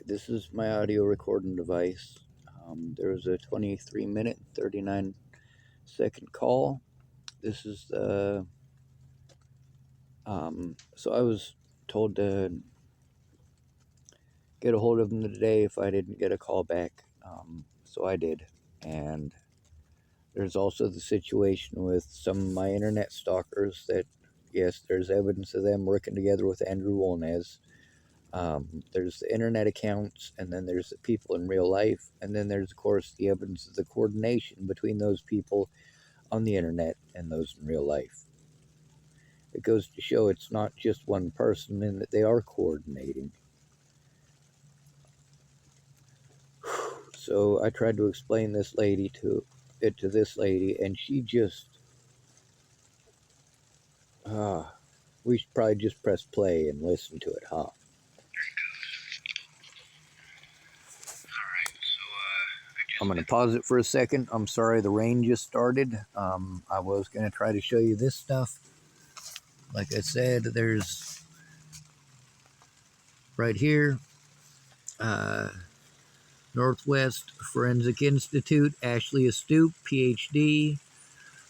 This is my audio recording device. There was a 23-minute, 39-second call. This is the. So I was told to get a hold of him today if I didn't get a call back. So I did. And there's also the situation with some of my internet stalkers that, yes, there's evidence of them working together with Andrew Wolnez. There's the internet accounts, and then there's the people in real life, and then there's, of course, the evidence of the coordination between those people on the internet and those in real life. It goes to show it's not just one person and that they are coordinating. So I tried to explain this lady to this lady, and she just, we should probably just press play and listen to it, huh? I'm going to pause it for a second. I'm sorry, the rain just started. I was going to try to show you this stuff. Like I said, there's right here, Northwest Forensic Institute, Ashley Astute, PhD,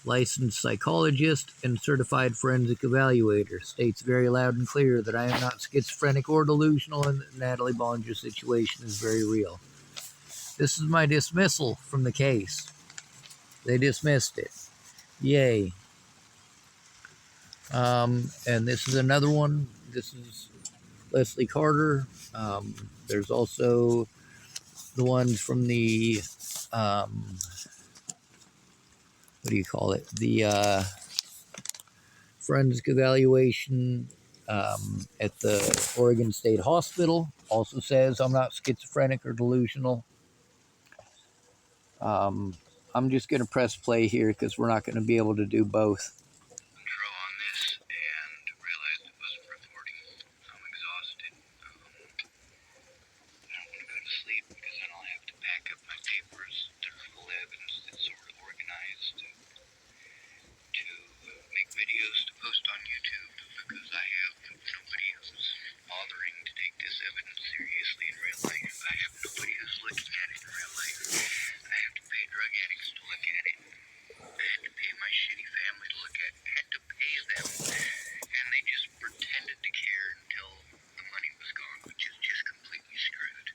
licensed psychologist, and certified forensic evaluator. States very loud and clear that I am not schizophrenic or delusional and that Natalie Bollinger's situation is very real. This is my dismissal from the case. They dismissed it. Yay. And this is another one. This is Leslie Carter. There's also the ones from the, what do you call it? The forensic evaluation at the Oregon State Hospital. Also says I'm not schizophrenic or delusional. I'm just going to press play here because we're not going to be able to do both. On this and realized it wasn't recording. I'm exhausted. I don't want to go to sleep because then I'll have to pack up my papers that are full of evidence that's sort of organized to make videos to post on YouTube because I have nobody who's bothering to take this evidence seriously in real life. I have nobody who's looking at it in real life. I have to pay drug addicts to look at it. I had to pay my shitty family to look at it. I had to pay them. And they just pretended to care until the money was gone, which is just completely screwed.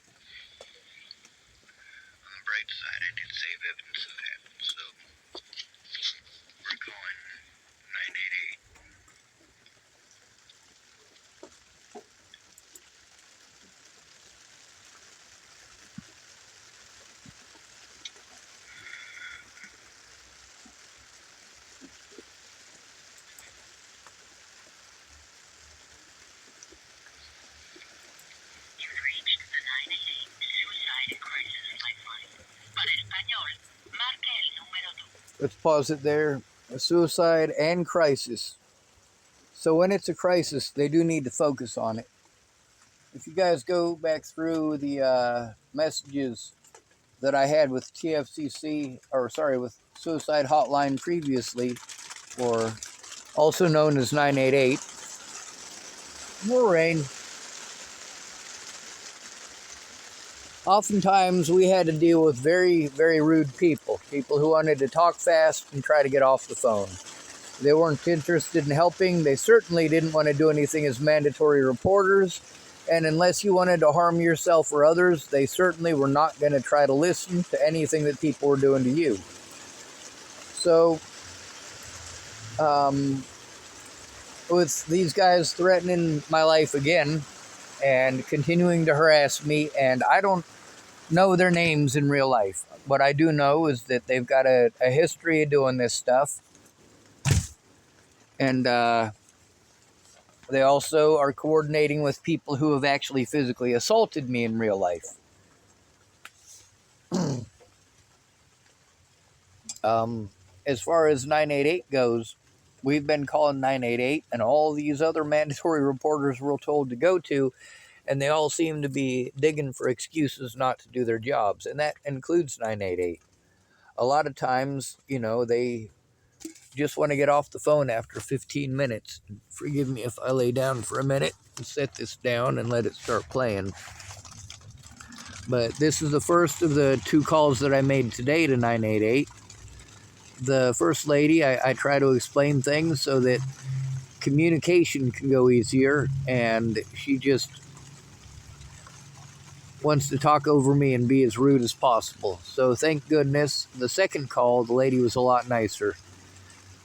On the bright side, I did save evidence of that. So, we're going 988. Let's pause it there. A suicide and crisis. So when it's a crisis, they do need to focus on it. If you guys go back through the messages that I had with TFCC, or sorry, with Suicide Hotline previously, or also known as 988, more rain. Oftentimes we had to deal with very, very rude people who wanted to talk fast and try to get off the phone. They weren't interested in helping. They certainly didn't want to do anything as mandatory reporters. And unless you wanted to harm yourself or others, they certainly were not going to try to listen to anything that people were doing to you. So, with these guys threatening my life again and continuing to harass me, and I don't know their names in real life. What I do know is that they've got a history of doing this stuff. And they also are coordinating with people who have actually physically assaulted me in real life. As far as 988 goes, we've been calling 988 and all these other mandatory reporters we're told to go to, and they all seem to be digging for excuses not to do their jobs, and that includes 988. A lot of times, they just want to get off the phone after 15 minutes. Forgive me if I lay down for a minute and set this down and let it start playing. But this is the first of the 2 calls that I made today to 988. The first lady, I try to explain things so that communication can go easier, and she just wants to talk over me and be as rude as possible. So thank goodness. The second call, the lady was a lot nicer.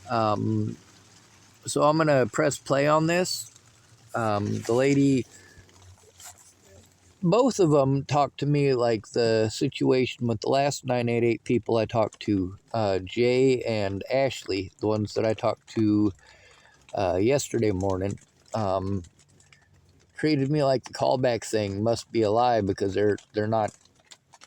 So I'm going to press play on this. The lady, both of them talked to me like the situation with the last 988 people I talked to, Jay and Ashley, the ones that I talked to yesterday morning. Treated me like the callback thing must be a lie because they're not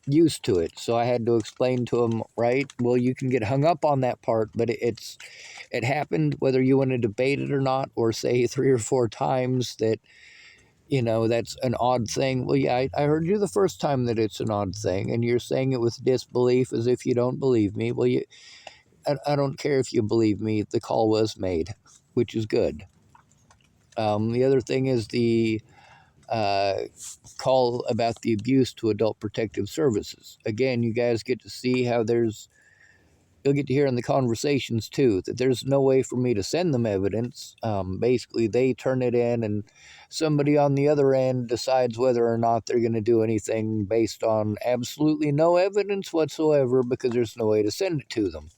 used to it. So I had to explain to them, right? Well, you can get hung up on that part, but it happened whether you want to debate it or not, or say 3 or 4 times that that's an odd thing. Well, yeah, I heard you the first time that it's an odd thing, and you're saying it with disbelief as if you don't believe me. Well, I don't care if you believe me. The call was made, which is good. The other thing is the uh, call about the abuse to Adult Protective Services. Again, you guys get to see how you'll get to hear in the conversations too that there's no way for me to send them evidence. Basically, they turn it in, and somebody on the other end decides whether or not they're going to do anything based on absolutely no evidence whatsoever because there's no way to send it to them.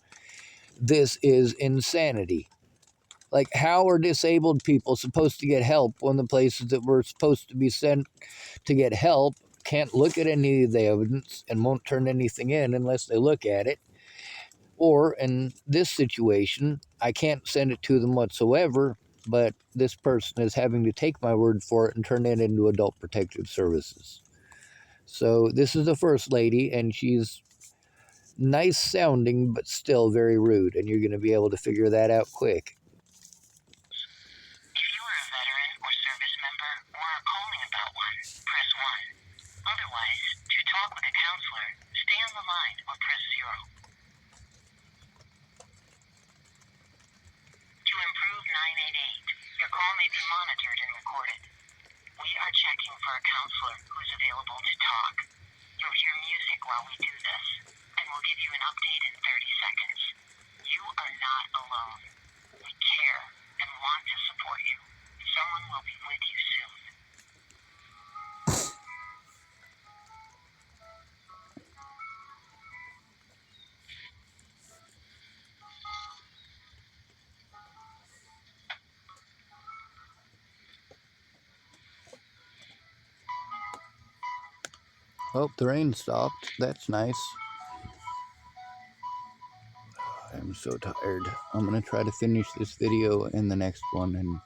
This is insanity. Like, how are disabled people supposed to get help when the places that we're supposed to be sent to get help can't look at any of the evidence and won't turn anything in unless they look at it? Or in this situation, I can't send it to them whatsoever, but this person is having to take my word for it and turn it into Adult Protective Services. So this is the first lady, and she's nice sounding, but still very rude, and you're going to be able to figure that out quick. If you are a veteran or service member or are calling about one, press 1. Otherwise, to talk with a counselor, stay on the line or press 0. To improve 988, your call may be monitored and recorded. We are checking for a counselor who's available to talk. You'll hear music while we do this, and we'll give you an update in 30 seconds. You are not alone. We care and want to support you. Someone will be with you soon. Oh, the rain stopped. That's nice. I'm so tired. I'm going to try to finish this video and the next one, and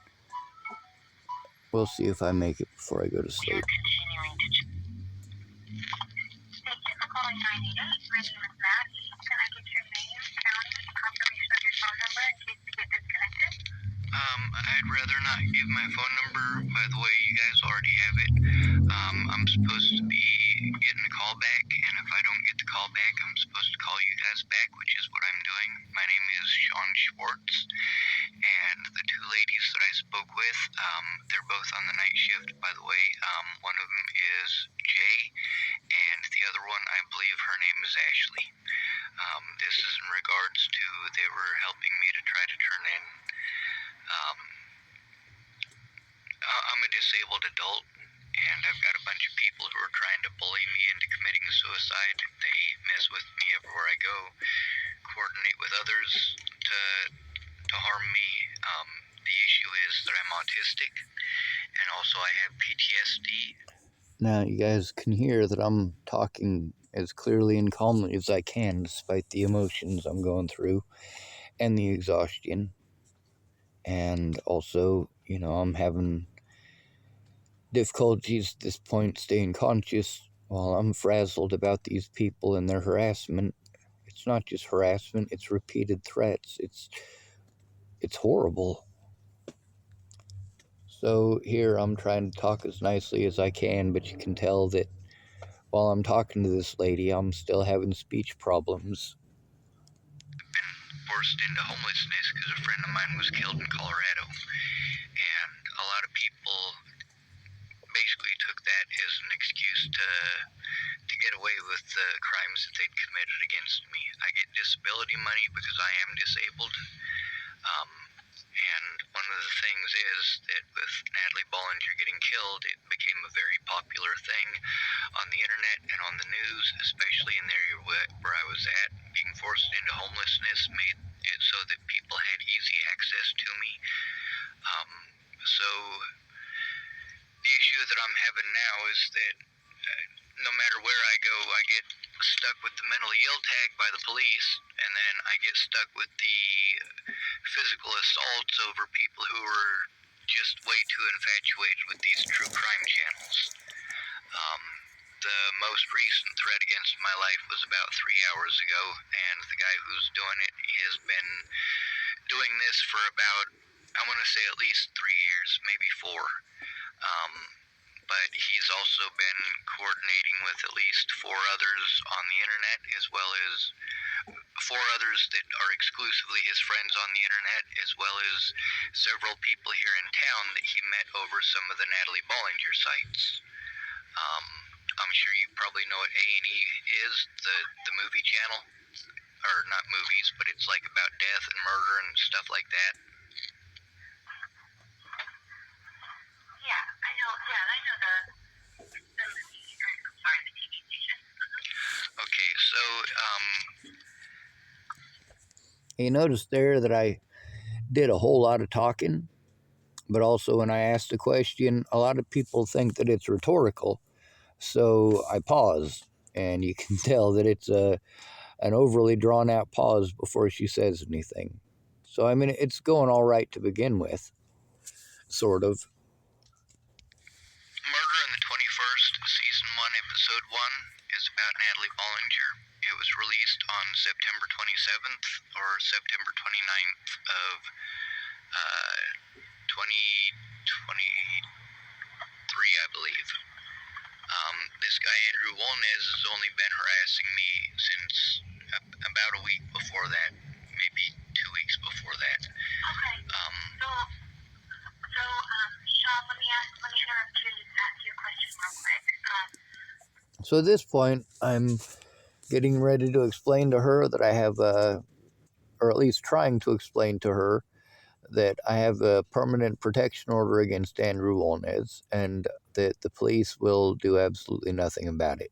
we'll see if I make it before I go to sleep. We are continuing to check. Thank you for calling 988. My name is Maggie. Can I get your name, county, confirmation of your phone number in case we get disconnected? I'd rather not give my phone number. By the way, you guys already have it. I'm supposed to be getting a call back, and if I don't get the call back, I'm supposed to call you guys back, which is what I'm doing. My name is Sean Schwartz, and the 2 ladies that I spoke with, they're both on the night shift, by the way. One of them is Jay, and the other one, I believe her name is Ashley. This is in regards to they were helping me to try to turn in. I'm a disabled adult, and I've got a bunch of people who are trying to bully me into committing suicide. They mess with me everywhere I go, coordinate with others to harm me. The issue is that I'm autistic, and also I have PTSD. Now, you guys can hear that I'm talking as clearly and calmly as I can, despite the emotions I'm going through and the exhaustion. And also, I'm having difficulties at this point staying conscious while I'm frazzled about these people and their harassment. It's not just harassment, it's repeated threats. It's horrible. So here I'm trying to talk as nicely as I can, but you can tell that while I'm talking to this lady, I'm still having speech problems. I've been forced into homelessness because a friend of mine was killed in Colorado, and a lot of people basically took that as an excuse to became a very popular thing on the internet and on the news, especially in the area where I was at. Being forced into homelessness made it so that people had easy access to me. So the issue that I'm having now is that no matter where I go, I get stuck with the mentally ill tag by the police, and then I get stuck with the physical assaults over people who are just way too infatuated with these true crime channels. The most recent threat against my life was about 3 hours ago, and the guy who's doing it has been doing this for about, I want to say at least 3 years, maybe 4. But he's also been coordinating with at least 4 others on the internet, as well as 4 others that are exclusively his friends on the internet, as well as several people here in town that he met over some of the Natalie Bollinger sites. I'm sure you probably know what A&E is, the movie channel, or not movies, but it's like about death and murder and stuff like that. Yeah, I know. Yeah, I know the movie. Sorry, the TV station. Okay, so You notice there that I did a whole lot of talking, but also when I asked a question, a lot of people think that it's rhetorical. So I pause, and you can tell that it's an overly drawn out pause before she says anything. So, I mean, it's going all right to begin with, sort of. Murder in the 21st, Season 1, Episode 1 is about Natalie Bollinger. It was released on September 27th or September 29th of 2023, I believe. This guy, Andrew Wolnez, has only been harassing me since about a week before that, maybe 2 weeks before that. Okay. Sean, let me interrupt you and ask you a question real quick. So at this point, I'm getting ready to explain to her that I have or at least trying to explain to her that I have a permanent protection order against Andrew Wolnez and that the police will do absolutely nothing about it.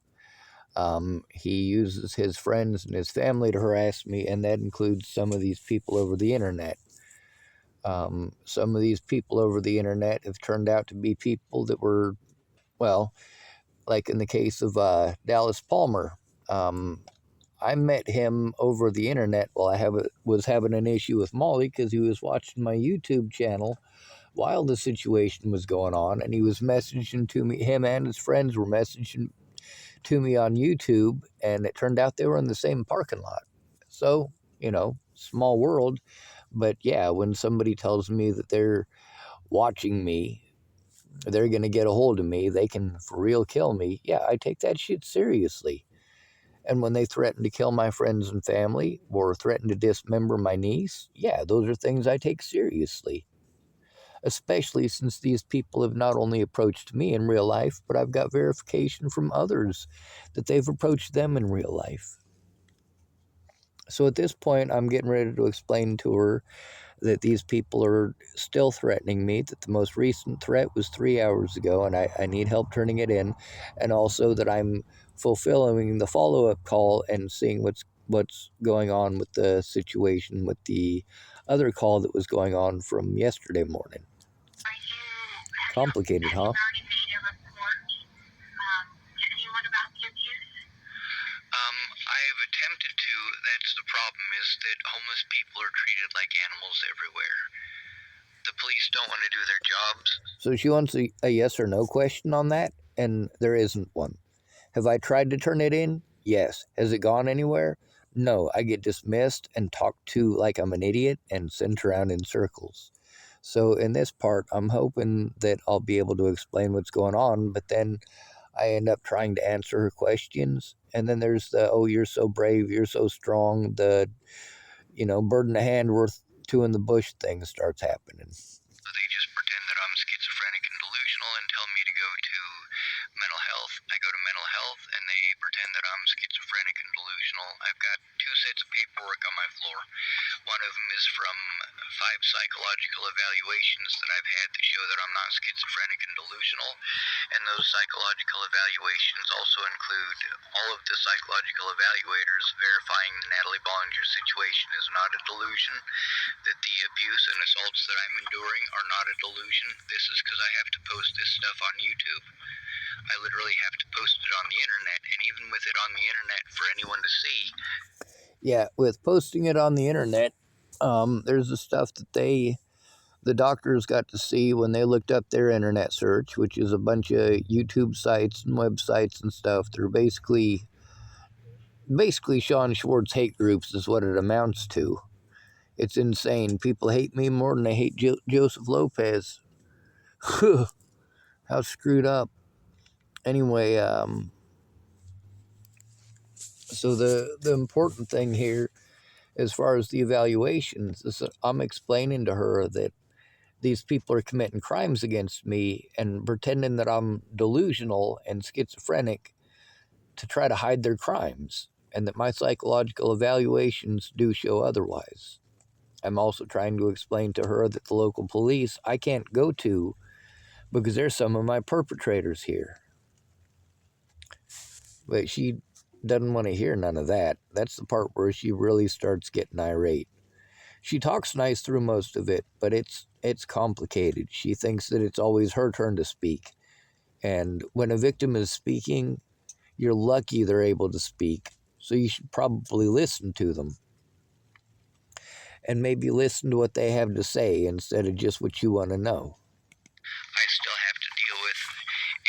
He uses his friends and his family to harass me, and that includes some of these people over the internet. Some of these people over the internet have turned out to be people that were, well, like in the case of Dallas Palmer. I met him over the internet while I was having an issue with Molly because he was watching my YouTube channel while the situation was going on, and he was messaging to me. Him and his friends were messaging to me on YouTube, and it turned out they were in the same parking lot. So, small world. But yeah, when somebody tells me that they're watching me, they're going to get a hold of me, they can for real kill me. Yeah, I take that shit seriously. And when they threaten to kill my friends and family or threaten to dismember my niece, yeah, those are things I take seriously. Especially since these people have not only approached me in real life, but I've got verification from others that they've approached them in real life. So at this point, I'm getting ready to explain to her that these people are still threatening me, that the most recent threat was 3 hours ago and I need help turning it in, and also that I'm fulfilling the follow-up call and seeing what's going on with the situation with the other call that was going on from yesterday morning. Complicated, huh? Have you already made a report to anyone about the abuse? I have attempted to. That's the problem, is that homeless people are treated like animals everywhere. The police don't want to do their jobs. So she wants a yes or no question on that, and there isn't one. Have I tried to turn it in? Yes. Has it gone anywhere? No. I get dismissed and talked to like I'm an idiot and sent around in circles. So in this part, I'm hoping that I'll be able to explain what's going on, but then I end up trying to answer her questions. And then there's the, oh, you're so brave, you're so strong, the, bird in the hand worth two in the bush thing starts happening. So they just pretend that I'm schizophrenic and delusional and tell me to go to mental health. I go to mental health and they pretend that I'm schizophrenic and delusional. I've got 2 sets of paperwork on my floor. One of them is from 5 psychological evaluations that I've had that show that I'm not schizophrenic and delusional. And those psychological evaluations also include all of the psychological evaluators verifying the Natalie Bollinger situation is not a delusion, that the abuse and assaults that I'm enduring are not a delusion. This is because I have to post this stuff on YouTube. I literally have to post it on the internet, and even with it on the internet for anyone to see. Yeah, with posting it on the internet, there's the stuff that the doctors got to see when they looked up their internet search, which is a bunch of YouTube sites and websites and stuff. They're basically Sean Schwartz hate groups is what it amounts to. It's insane. People hate me more than they hate Joseph Lopez. How screwed up. Anyway, so the important thing here, as far as the evaluations, is that I'm explaining to her that these people are committing crimes against me and pretending that I'm delusional and schizophrenic to try to hide their crimes, and that my psychological evaluations do show otherwise. I'm also trying to explain to her that the local police I can't go to because there's some of my perpetrators here. But she doesn't want to hear none of that. That's the part where she really starts getting irate. She talks nice through most of it, but it's complicated. She thinks that it's always her turn to speak. And when a victim is speaking, you're lucky they're able to speak. So you should probably listen to them. And maybe listen to what they have to say instead of just what you want to know. I still have to deal with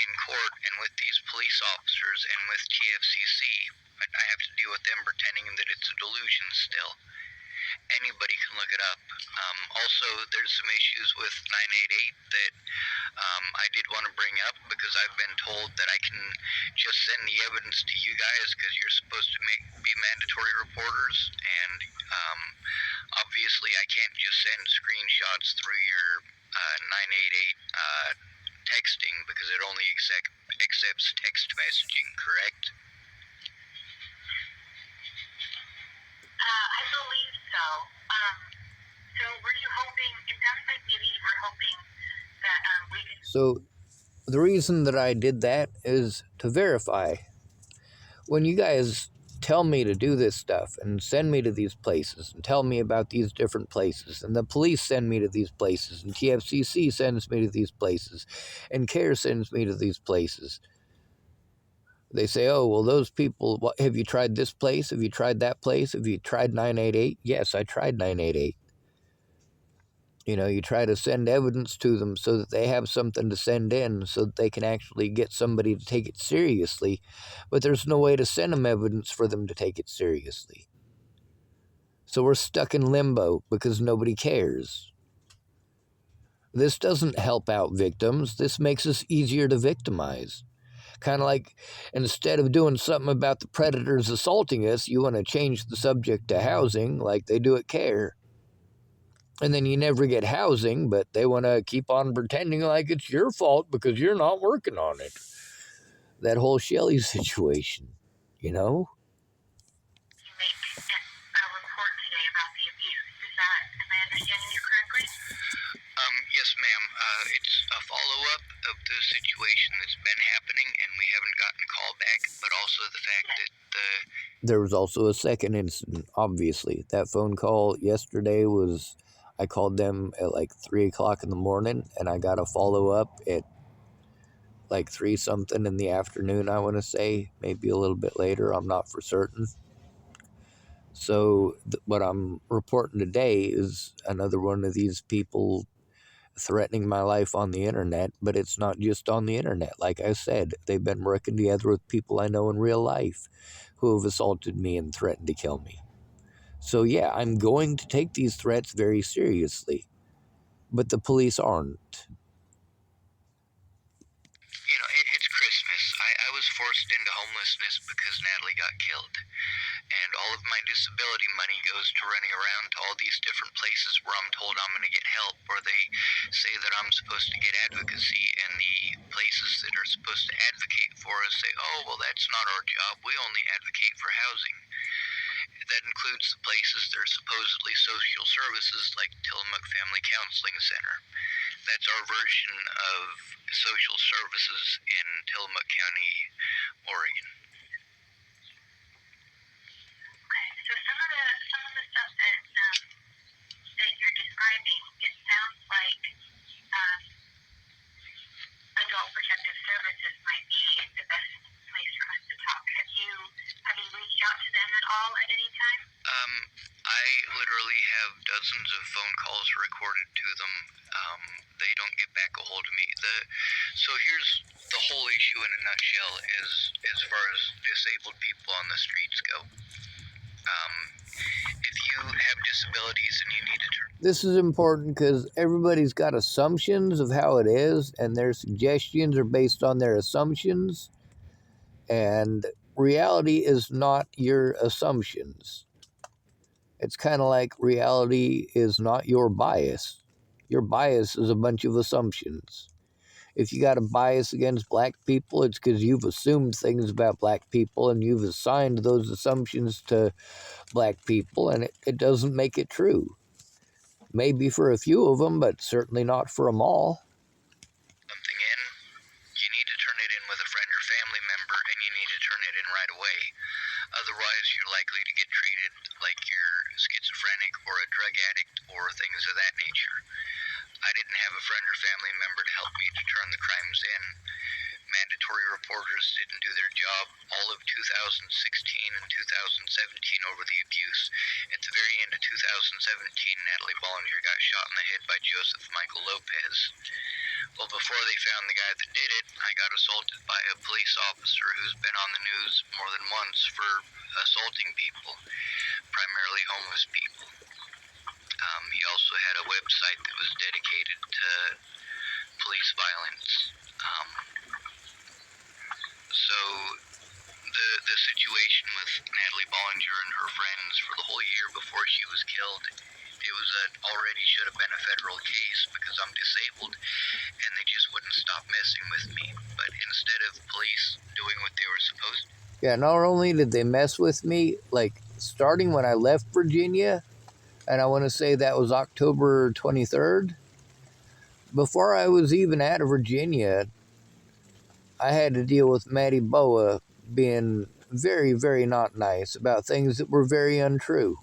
in court and with these police officers and with TFCC. I have to deal with them pretending that it's a delusion still. Anybody can look it up. Also, there's some issues with 988 that I did want to bring up because I've been told that I can just send the evidence to you guys because you're supposed to be mandatory reporters, and obviously I can't just send screenshots through your 988 texting because it only accepts text messaging, correct? I believe so. So were you hoping, it sounds like maybe you were hoping that we could... So the reason that I did that is to verify. When you guys tell me to do this stuff and send me to these places and tell me about these different places, and the police send me to these places, and TFCC sends me to these places, and CARE sends me to these places, they say, oh, well, those people, have you tried this place? Have you tried that place? Have you tried 988? Yes, I tried 988. You try to send evidence to them so that they have something to send in so that they can actually get somebody to take it seriously. But there's no way to send them evidence for them to take it seriously. So we're stuck in limbo because nobody cares. This doesn't help out victims. This makes us easier to victimize. Kind of like instead of doing something about the predators assaulting us, you want to change the subject to housing like they do at CARE. And then you never get housing, but they want to keep on pretending like it's your fault because you're not working on it. That whole Shelley situation, you know? You make a report today about the abuse. Is that, am I understanding you correctly? Yes, ma'am. It's a follow-up of the situation that's been happening, and we haven't gotten a call back, but also the fact that There was also a second incident, obviously. That phone call yesterday was, I called them at like 3 o'clock in the morning, and I got a follow-up at like 3 something in the afternoon, I want to say. Maybe a little bit later, I'm not for certain. So what I'm reporting today is another one of these people threatening my life on the internet, but it's not just on the internet. Like I said, they've been working together with people I know in real life who have assaulted me and threatened to kill me. So yeah, I'm going to take these threats very seriously, but the police aren't. it's Christmas. I was forced into homelessness because Natalie got killed. And all of my disability money goes to running around to all these different places where I'm told I'm going to get help, or they say that I'm supposed to get advocacy, and the places that are supposed to advocate for us say, oh, well, that's not our job. We only advocate for housing. That includes the places that are supposedly social services like Tillamook Family Counseling Center. That's our version of social services in Tillamook County, Oregon. Okay, so some of the stuff that you're describing, it sounds like adult protective services might be the best place for us to talk. Have you reached out to them at all at any time? I literally have dozens of phone calls recorded to them. They don't get back a hold of me. So here's the whole issue in a nutshell is as far as disabled people on the streets go. If you have disabilities and you need to turn... This is important because everybody's got assumptions of how it is, and their suggestions are based on their assumptions, and reality is not your assumptions. It's kind of like reality is not your bias. Your bias is a bunch of assumptions. If you got a bias against black people, it's because you've assumed things about black people and you've assigned those assumptions to black people, and it doesn't make it true. Maybe for a few of them, but certainly not for them all. Something in, you need to turn it in with a friend or family member, and you need to turn it in right away. Otherwise, you're likely to get treated like you're schizophrenic or a drug addict or things of that nature. I didn't have a friend or family member to help me to turn the crimes in. Mandatory reporters didn't do their job all of 2016 and 2017 over the abuse. At the very end of 2017, Natalie Bollinger got shot in the head by Joseph Michael Lopez. Well, before they found the guy that did it, I got assaulted by a police officer who's been on the news more than once for assaulting people, primarily homeless people. He also had a website that was dedicated to police violence. So the situation with Natalie Bollinger and her friends for the whole year before she was killed, it was already should have been a federal case because I'm disabled, and they just wouldn't stop messing with me. But instead of police doing what they were supposed to. Yeah, not only did they mess with me, like starting when I left Virginia, and I want to say that was October 23rd, before I was even out of Virginia, I had to deal with Maddie Boa being very, very not nice about things that were very untrue.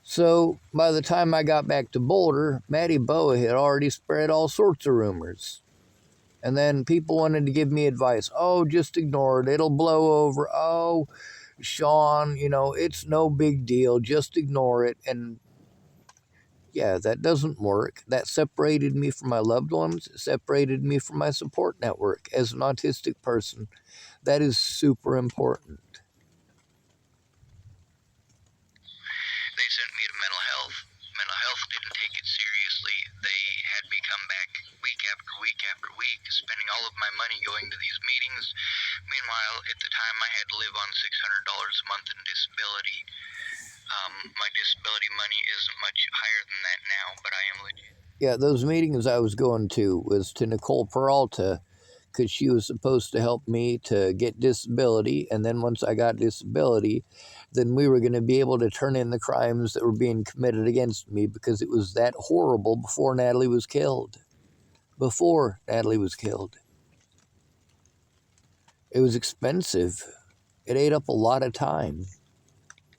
So by the time I got back to Boulder, Maddie Boa had already spread all sorts of rumors. And then people wanted to give me advice. Oh, just ignore it. It'll blow over. Oh, Sean, it's no big deal. Just ignore it. And yeah, that doesn't work. That separated me from my loved ones. It separated me from my support network. As an autistic person, that is super important. They sent me to mental health. Mental health didn't take it seriously. They had me come back week after week after week, spending all of my money going to these meetings. Meanwhile, at the time, I had to live on $600 a month in disability. My disability money isn't much higher than that now, but I am legit. Yeah, those meetings I was going to was to Nicole Peralta, because she was supposed to help me to get disability, and then once I got disability, then we were going to be able to turn in the crimes that were being committed against me, because it was that horrible before Natalie was killed. Before Natalie was killed. It was expensive. It ate up a lot of time.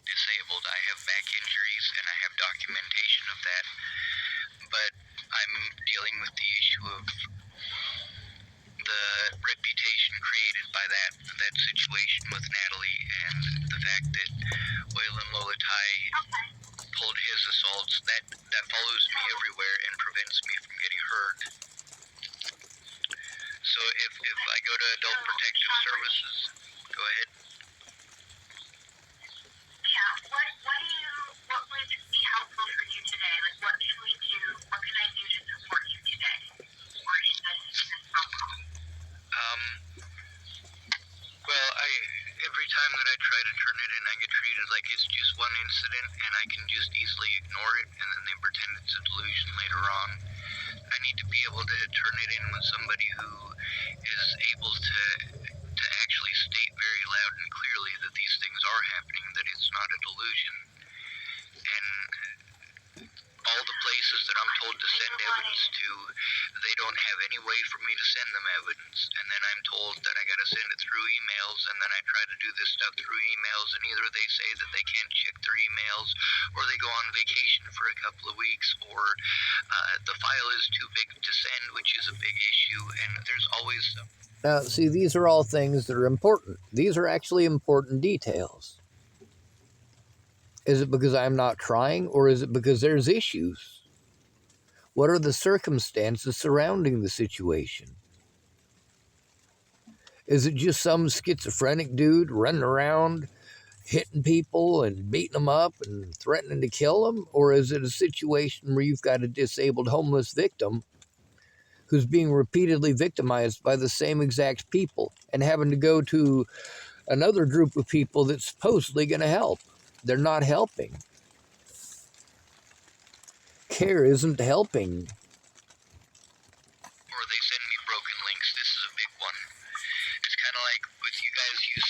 Disabled. I have back injuries, and I have documentation of that. But I'm dealing with the issue of the reputation created by that situation with Natalie, and the fact that Waylon Lolatai pulled his assaults. That follows me everywhere and prevents me from getting hurt. So if I go to Adult Protective Services, go ahead. Yeah, what would be helpful for you today? Like, what can we do? What can I do to support you today, or in this phone call? Well, every time that I try to turn it in, I get treated like it's just one incident, and I can just easily ignore it, and then they pretend it's a delusion later on. I need to be able to turn it in with somebody who is able to actually state very loud and clearly that these things them evidence, and then I'm told that I gotta send it through emails, and then I try to do this stuff through emails, and either they say that they can't check their emails, or they go on vacation for a couple of weeks, or the file is too big to send, which is a big issue, and there's always some. Now, see, these are all things that are important. These are actually important details. Is it because I'm not trying, or is it because there's issues? What are the circumstances surrounding the situation? Is it just some schizophrenic dude running around hitting people and beating them up and threatening to kill them? Or is it a situation where you've got a disabled homeless victim who's being repeatedly victimized by the same exact people and having to go to another group of people that's supposedly going to help? They're not helping. Care isn't helping. Or they send me broken links. This is a big one. It's kind of like with you guys, you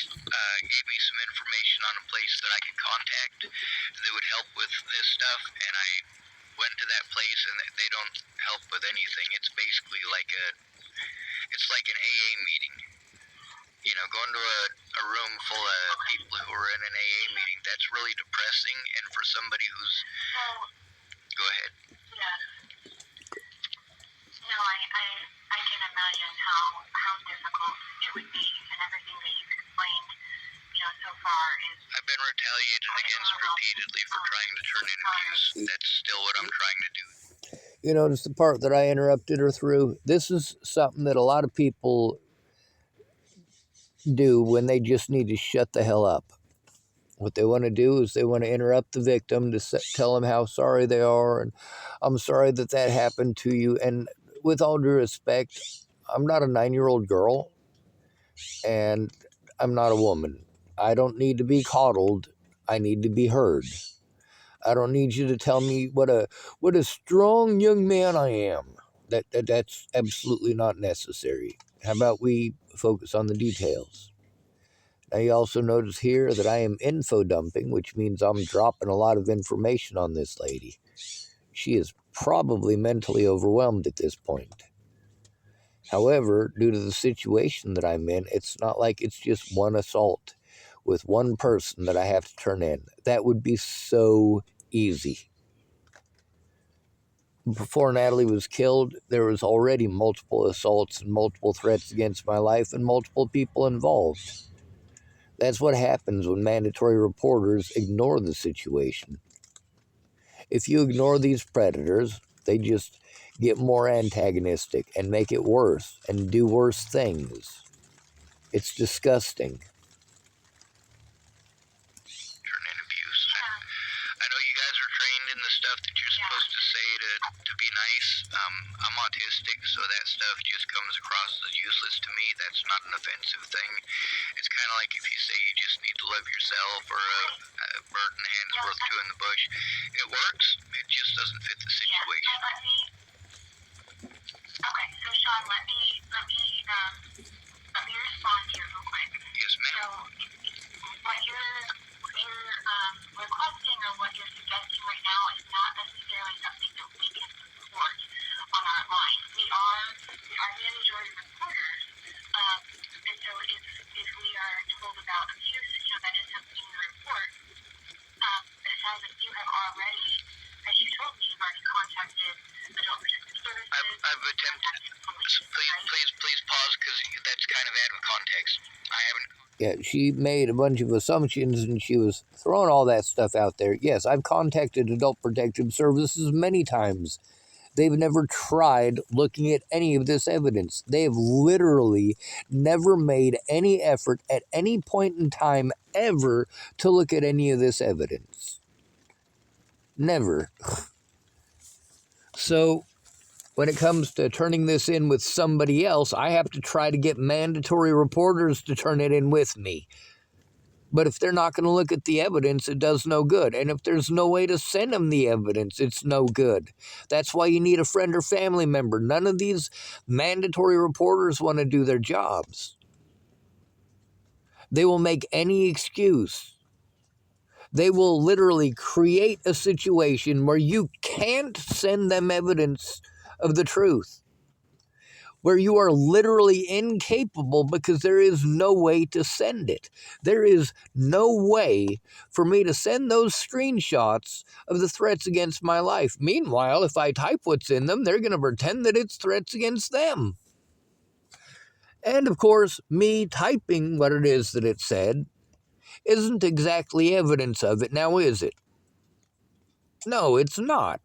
gave me some information on a place that I could contact that would help with this stuff, and I went to that place, and they don't help with anything. It's basically like it's like an AA meeting. You know, going to a room full of people who are in an AA meeting, that's really depressing, and for somebody who's... Go ahead. Yeah. No, I can imagine how difficult it would be, and everything that you've explained, so far is... I've been retaliated against repeatedly for trying to turn in abuse. That's still what I'm trying to do. You notice the part that I interrupted her through? This is something that a lot of people do when they just need to shut the hell up. What they want to do is they want to interrupt the victim to tell them how sorry they are, and I'm sorry that that happened to you. And with all due respect, I'm not a 9-year-old girl, and I'm not a woman. I don't need to be coddled. I need to be heard. I don't need you to tell me what a strong young man I am. That's absolutely not necessary. How about we focus on the details? Now you also notice here that I am info dumping, which means I'm dropping a lot of information on this lady. She is probably mentally overwhelmed at this point. However, due to the situation that I'm in, it's not like it's just one assault with one person that I have to turn in. That would be so easy. Before Natalie was killed, there was already multiple assaults and multiple threats against my life and multiple people involved. That's what happens when mandatory reporters ignore the situation. If you ignore these predators, they just get more antagonistic and make it worse and do worse things. It's disgusting. Turn in abuse. I know you guys are trained in the stuff that you're supposed to say to be nice. I'm autistic, so that stuff just comes across as useless to me. That's not an offensive thing. It's kind of like if you say you just need to love yourself, or a bird in the hand is worth two in the bush. It works. It just doesn't fit the situation. Okay, so Sean, let me respond here real quick. Yes, ma'am. So, what you're requesting, or what you're suggesting right now, is not necessarily something that we can support on our line. We are mandatory reporters, and so if we are told about abuse, that is something to report. But it sounds like you have already, as you told me, you've already contacted Adult Protective Services. I've attempted. Please pause, because that's kind of out of context. I haven't. Yeah, she made a bunch of assumptions and she was throwing all that stuff out there. Yes, I've contacted Adult Protective Services many times. They've never tried looking at any of this evidence. They have literally never made any effort at any point in time ever to look at any of this evidence. Never. So when it comes to turning this in with somebody else, I have to try to get mandatory reporters to turn it in with me. But if they're not going to look at the evidence, it does no good. And if there's no way to send them the evidence, it's no good. That's why you need a friend or family member. None of these mandatory reporters want to do their jobs. They will make any excuse. They will literally create a situation where you can't send them evidence of the truth. where you are literally incapable because there is no way to send it. There is no way for me to send those screenshots of the threats against my life. Meanwhile, if I type what's in them, they're going to pretend that it's threats against them. And of course, me typing what it is that it said isn't exactly evidence of it, now is it? No, it's not.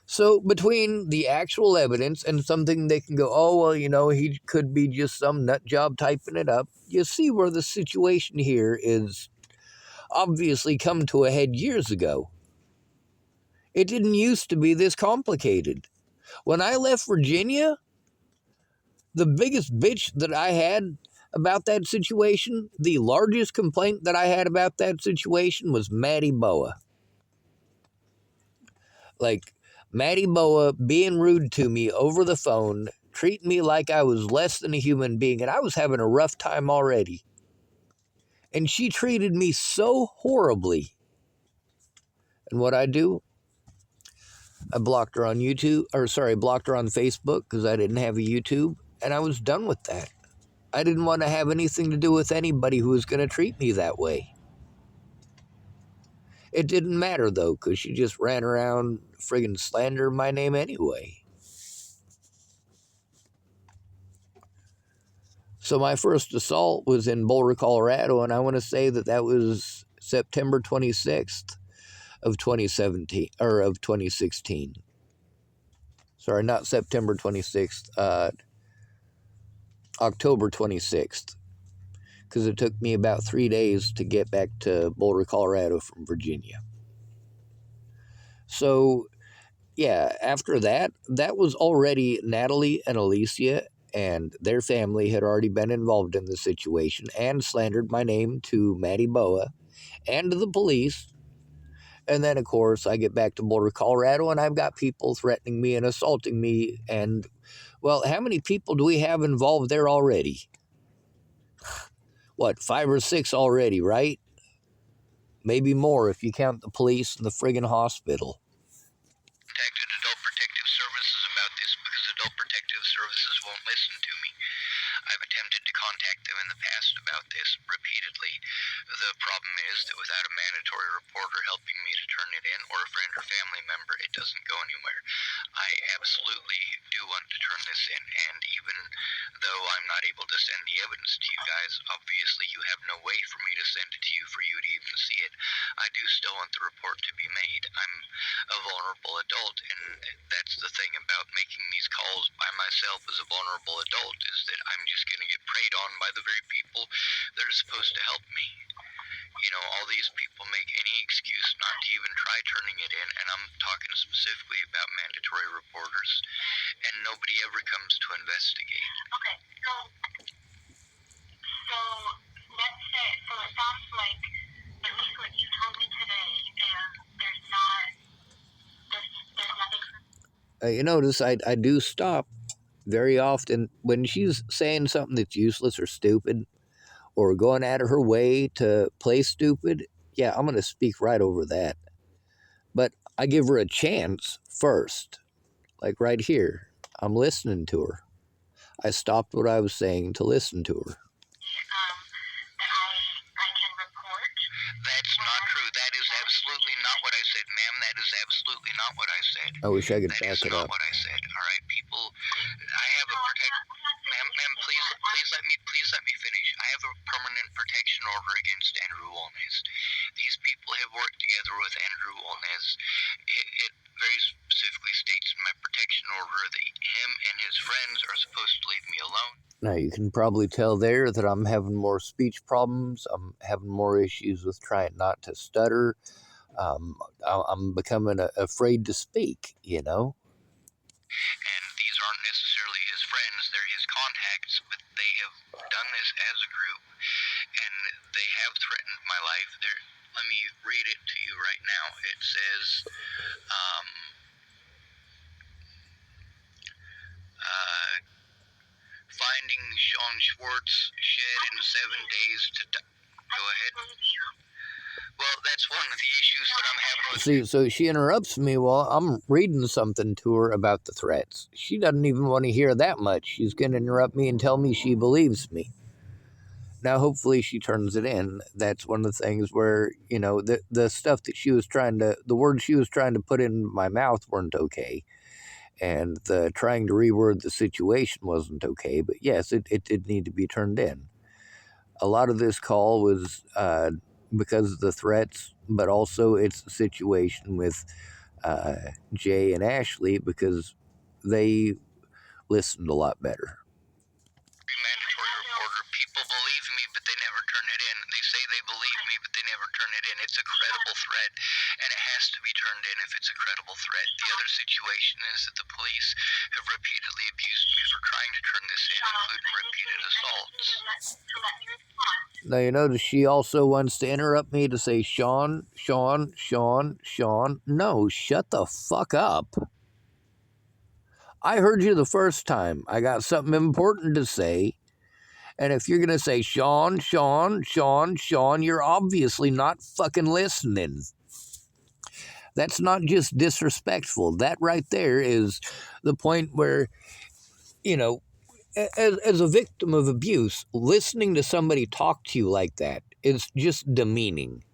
So between the actual evidence and something they can go, oh, well, he could be just some nut job typing it up, you see where the situation here is obviously come to a head years ago. It didn't used to be this complicated. When I left Virginia, the biggest bitch that I had about that situation, the largest complaint that I had about that situation was Maddie Boa. Like, Maddie Boa being rude to me over the phone, treating me like I was less than a human being, and I was having a rough time already. And she treated me so horribly. And what I do, I blocked her on blocked her on Facebook because I didn't have a YouTube, and I was done with that. I didn't want to have anything to do with anybody who was going to treat me that way. It didn't matter, though, because she just ran around friggin' slandering my name anyway. So my first assault was in Boulder, Colorado, and I want to say that was September 26th of 2017, or of 2016. Sorry, not September 26th, October 26th, because it took me about 3 days to get back to Boulder, Colorado from Virginia. So, yeah, after that was already Natalie and Alicia and their family had already been involved in the situation and slandered my name to Maddie Boa and to the police. And then, of course, I get back to Boulder, Colorado, and I've got people threatening me and assaulting me. And, well, how many people do we have involved there already? What, 5 or 6 already, right? Maybe more if you count the police and the friggin' hospital. Contacted Adult Protective Services about this because Adult Protective Services won't listen to me. I've attempted to contact them in the past about this repeatedly. The problem is that without a mandatory reporter helping me to turn it in, or a friend or family member, it doesn't go anywhere. I absolutely do want to turn this in, and even though I'm not able to send the evidence to you guys, obviously you have no way for me to send it to you for you to even see it. I do still want the report to be made. I'm a vulnerable adult, and that's the thing about making these calls by myself as a vulnerable adult, is that I'm just going to get preyed on by the very people that are supposed to help me. All these people make any excuse not to even try turning it in, and I'm talking specifically about mandatory reporters, and nobody ever comes to investigate. Okay, so let's say, so it sounds like, at least what you told me today, is there's nothing. You notice I do stop very often when she's saying something that's useless or stupid or going out of her way to play stupid. Yeah, I'm going to speak right over that. But I give her a chance first. Like right here, I'm listening to her. I stopped what I was saying to listen to her. That I can report. That's not true. That is absolutely not what I said, ma'am. That is absolutely not what I said. I wish I could That back is it not up. what I said. All right, people. I have a ma'am, please let me finish. I have a permanent protection order against Andrew Wolnez. These people have worked together with Andrew Wolnez. It very specifically states in my protection order that him and his friends are supposed to leave me alone. Now, you can probably tell there that I'm having more speech problems. I'm having more issues with trying not to stutter. I'm becoming afraid to speak, And these aren't necessarily his friends, they're his contacts, but they have done this as a group, and they have threatened my life. Let me read it to you right now. It says, finding Sean Schwartz shed in 7 days to die. Go ahead. Well, that's one of the issues that I'm having with. See, so she interrupts me while I'm reading something to her about the threats. She doesn't even want to hear that much. She's going to interrupt me and tell me she believes me. Now, hopefully she turns it in. That's one of the things where, the stuff that she was the words she was trying to put in my mouth weren't okay. And the trying to reword the situation wasn't okay. But yes, it did need to be turned in. A lot of this call was because of the threats, but also it's the situation with Jay and Ashley because they listened a lot better. Mandatory reporter. People believe me, but they never turn it in. They say they believe me, but they never turn it in. It's a credible threat, and it has to be turned in if it's a credible threat. The other situation is that the police have repeatedly abused me for trying to turn this in, including repeated assaults. Now, you notice she also wants to interrupt me to say, Sean. No, shut the fuck up. I heard you the first time. I got something important to say. And if you're going to say, Sean, you're obviously not fucking listening. That's not just disrespectful. That right there is the point where, as a victim of abuse, listening to somebody talk to you like that is just demeaning.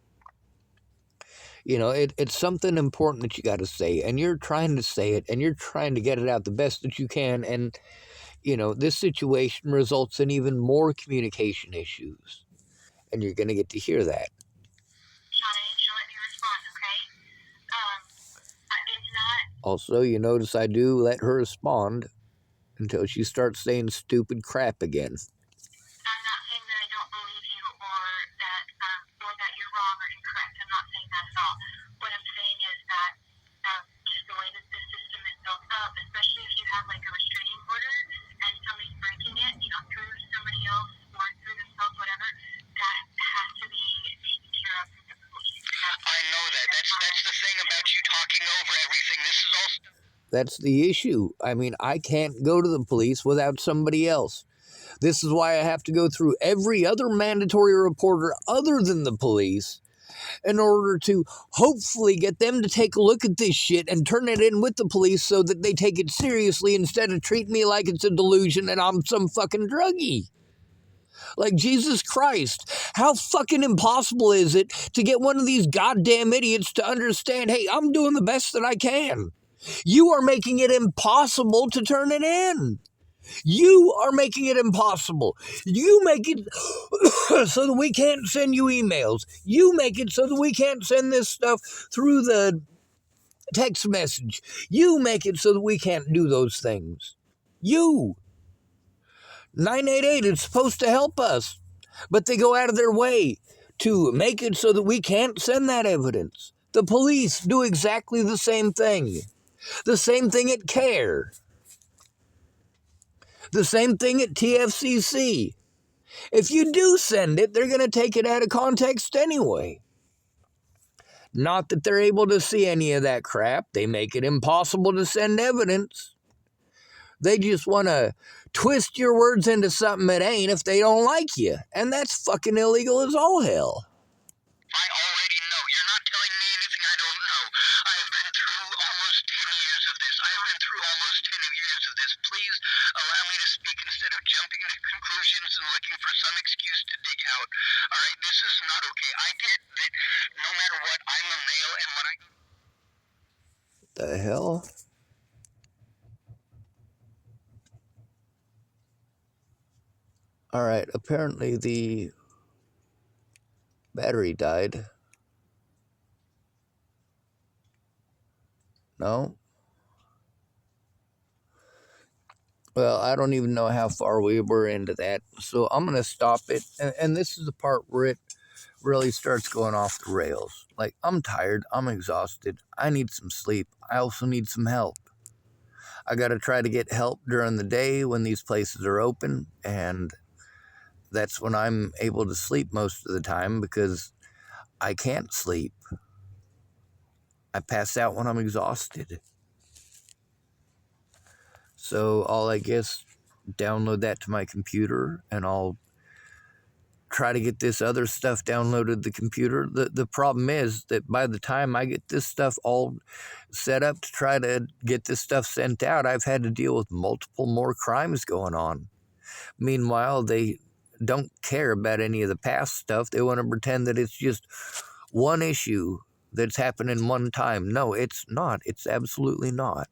It's something important that you got to say, and you're trying to say it, and you're trying to get it out the best that you can, and, this situation results in even more communication issues, and you're going to get to hear that. Let me respond, okay? It's not. Also, you notice I do let her respond until she starts saying stupid crap again. I'm not saying that I don't believe you or that you're wrong or incorrect. I'm not saying that at all. What I'm saying is that just the way that the system is built up, especially if you have like a restraining order and somebody's breaking it, through somebody else or through themselves, whatever, that has to be taken care of through the police. I know that. That's the thing about you talking over everything. This is also. That's the issue. I mean, I can't go to the police without somebody else. This is why I have to go through every other mandatory reporter other than the police in order to hopefully get them to take a look at this shit and turn it in with the police so that they take it seriously instead of treating me like it's a delusion and I'm some fucking druggie. Like, Jesus Christ, how fucking impossible is it to get one of these goddamn idiots to understand, hey, I'm doing the best that I can. You are making it impossible to turn it in. You are making it impossible. You make it so that we can't send you emails. You make it so that we can't send this stuff through the text message. You make it so that we can't do those things. You. 988 is supposed to help us, but they go out of their way to make it so that we can't send that evidence. The police do exactly the same thing. The same thing at CARE. The same thing at TFCC. If you do send it, they're going to take it out of context anyway. Not that they're able to see any of that crap. They make it impossible to send evidence. They just want to twist your words into something it ain't if they don't like you. And that's fucking illegal as all hell. I already know. You're not telling me anything I don't know. I have been through almost 10 years of this. I have been through almost 10 years of this. Please allow me to speak instead of jumping to conclusions and looking for some excuse to dig out. All right, this is not okay. I get that no matter what, I'm a male, and when I go. The hell? All right, apparently the battery died. No? Well, I don't even know how far we were into that, so I'm going to stop it. And this is the part where it really starts going off the rails. Like, I'm tired. I'm exhausted. I need some sleep. I also need some help. I got to try to get help during the day when these places are open, and that's when I'm able to sleep most of the time because I can't sleep. I pass out when I'm exhausted. So I'll, I guess, download that to my computer, and I'll try to get this other stuff downloaded to the computer. The problem is that by the time I get this stuff all set up to try to get this stuff sent out, I've had to deal with multiple more crimes going on. Meanwhile, they don't care about any of the past stuff. They want to pretend that it's just one issue that's happening one time. No, it's not. It's absolutely not.